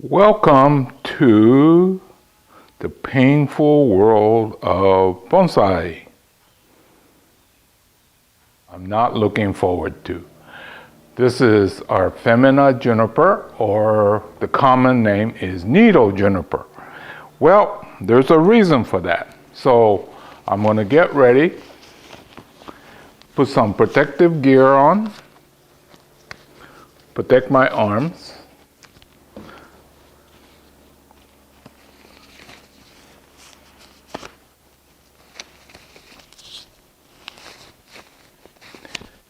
Welcome to the painful world of bonsai. I'm not looking forward to. This is our Foemina juniper, or the common name is needle juniper. Well, there's a reason for that. So I'm going to get ready, put some protective gear on, protect my arms.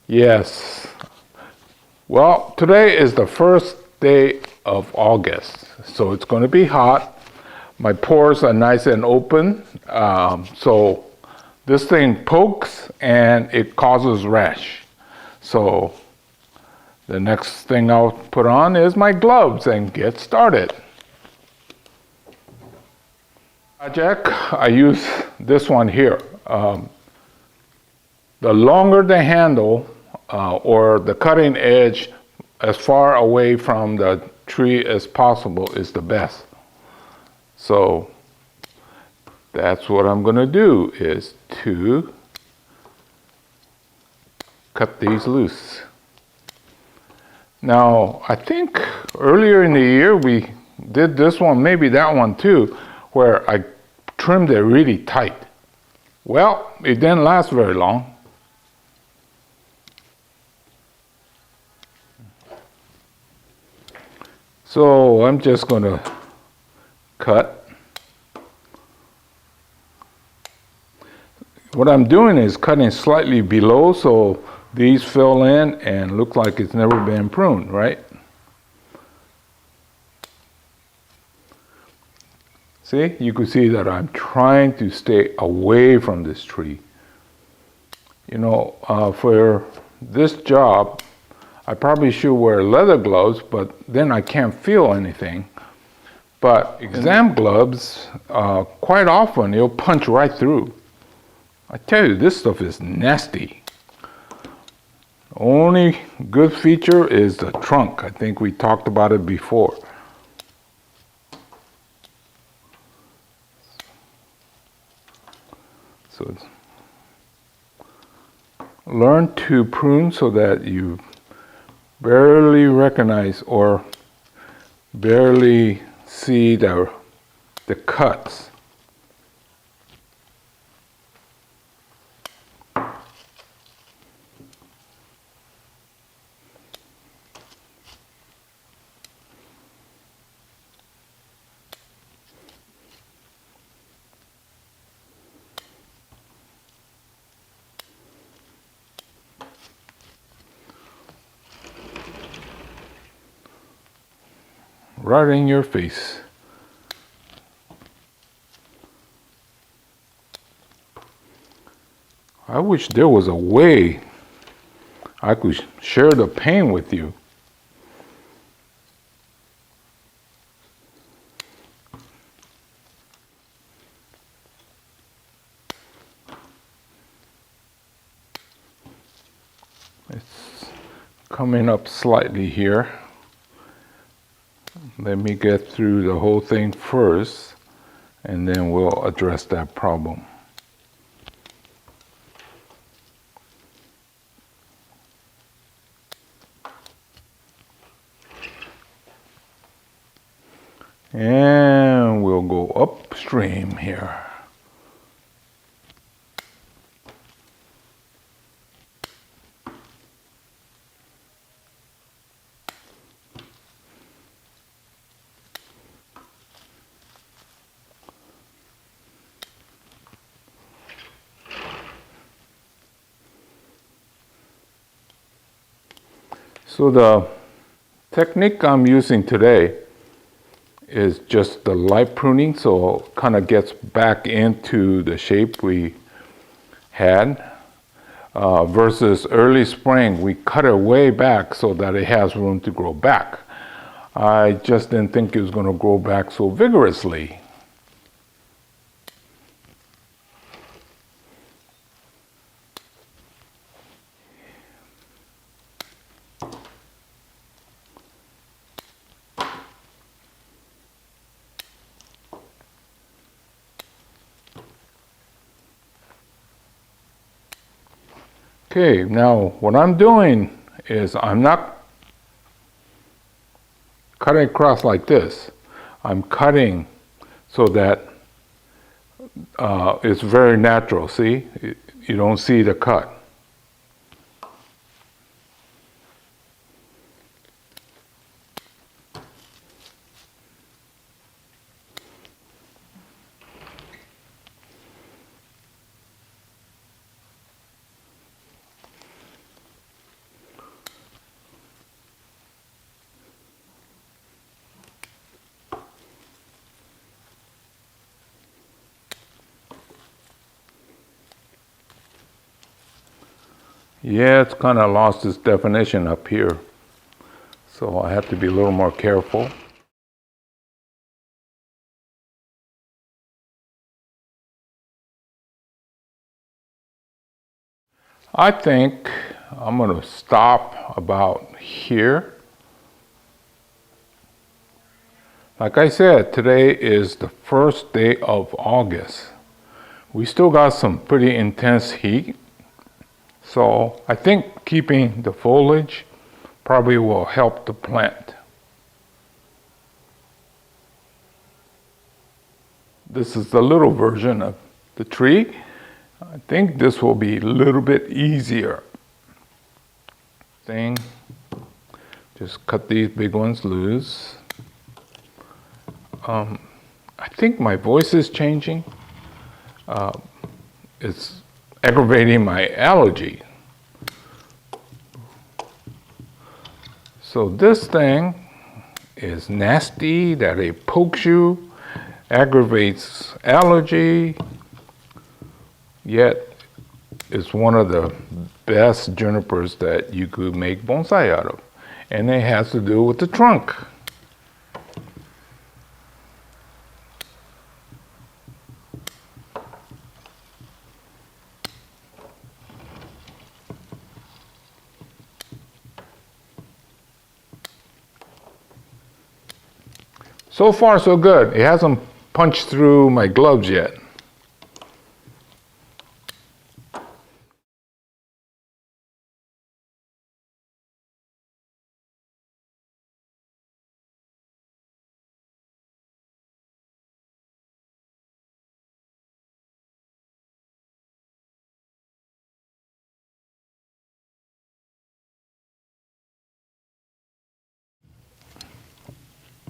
Yes. Well, today is the first day of August, so it's going to be hot. My pores are nice and open, so this thing pokes and it causes rash. So the next thing I'll put on is my gloves and get started. Project, I use this one here. The longer the handle or the cutting edge as far away from the tree as possible is the best. So that's what I'm going to do, is to cut these loose. Now, I think earlier in the year we did this one, maybe that one too, where I trimmed it really tight. Well, it didn't last very long. So I'm just going to cut. What I'm doing is cutting slightly below so these fill in and look like it's never been pruned, right? See, you can see that I'm trying to stay away from this tree. You know, for this job, I probably should wear leather gloves, but then I can't feel anything. But exam gloves, quite often you'll punch right through. I tell you, this stuff is nasty. Only good feature is the trunk. I think we talked about it before. So learn to prune so that you barely recognize or barely see the cuts. Right in your face. I wish there was a way I could share the pain with you. It's coming up slightly here. Let me get through the whole thing first, and then we'll address that problem. And we'll go upstream here. So the technique I'm using today is just the light pruning, so it kind of gets back into the shape we had. Versus early spring, we cut it way back so that it has room to grow back. I just didn't think it was going to grow back so vigorously. Okay, now what I'm doing is I'm not cutting across like this. I'm cutting so that it's very natural, see? You don't see the cut. Yeah, it's kind of lost its definition up here. So I have to be a little more careful. I think I'm going to stop about here. Like I said, today is the first day of August. We still got some pretty intense heat. So I think keeping the foliage probably will help the plant. This is the little version of the tree. I think this will be a little bit easier. Just cut these big ones loose. I think my voice is changing. It's aggravating my allergy. So this thing is nasty, that it pokes you, aggravates allergy, yet it's one of the best junipers that you could make bonsai out of. And it has to do with the trunk. So far, so good. It hasn't punched through my gloves yet.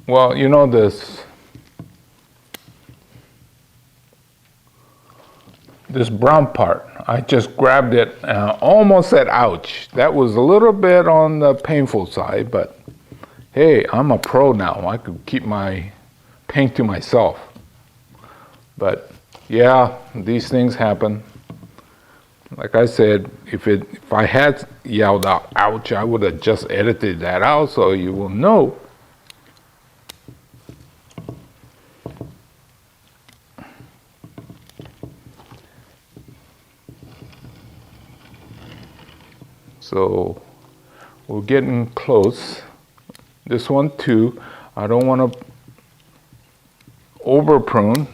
Well, you know this brown part, I just grabbed it and almost said ouch. That was a little bit on the painful side, but hey, I'm a pro now. I could keep my paint to myself. But yeah, these things happen. Like I said, if I had yelled out ouch, I would have just edited that out so you will know. So we're getting close. This one too, I don't want to over prune.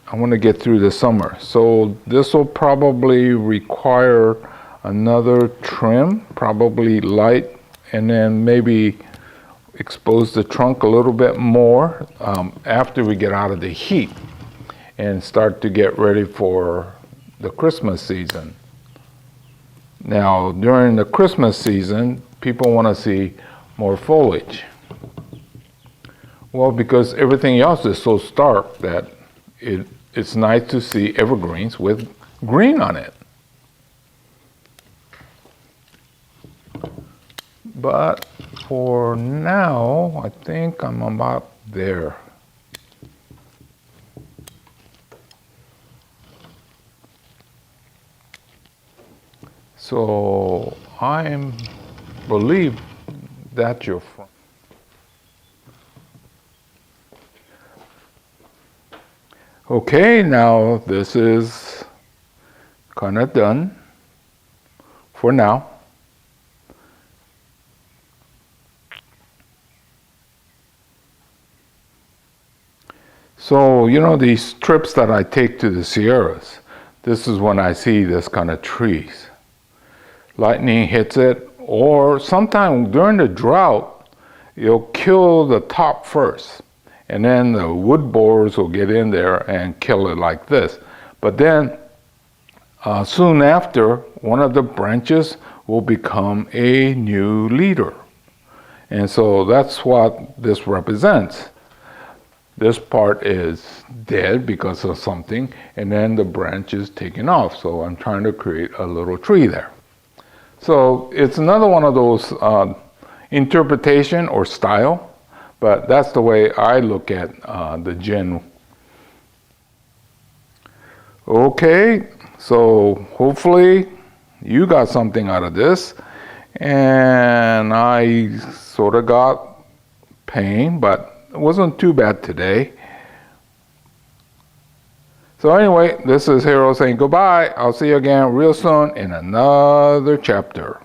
I want to get through the summer. So this will probably require another trim, probably light, and then maybe expose the trunk a little bit more after we get out of the heat and start to get ready for the Christmas season. Now, during the Christmas season, people want to see more foliage. Well, because everything else is so stark that it's nice to see evergreens with green on it. But for now, I think I'm about there. So I believe that's your front. Okay, now this is kind of done for now. So, you know, these trips that I take to the Sierras, this is when I see this kind of trees. Lightning hits it, or sometime during the drought, it'll kill the top first. And then the wood borers will get in there and kill it like this. But then soon after, one of the branches will become a new leader. And so that's what this represents. This part is dead because of something, and then the branch is taken off. So I'm trying to create a little tree there. So it's another one of those interpretation or style, but that's the way I look at the Jin. Okay, so hopefully you got something out of this, and I sort of got pain, but it wasn't too bad today. So anyway, this is Hero saying goodbye. I'll see you again real soon in another chapter.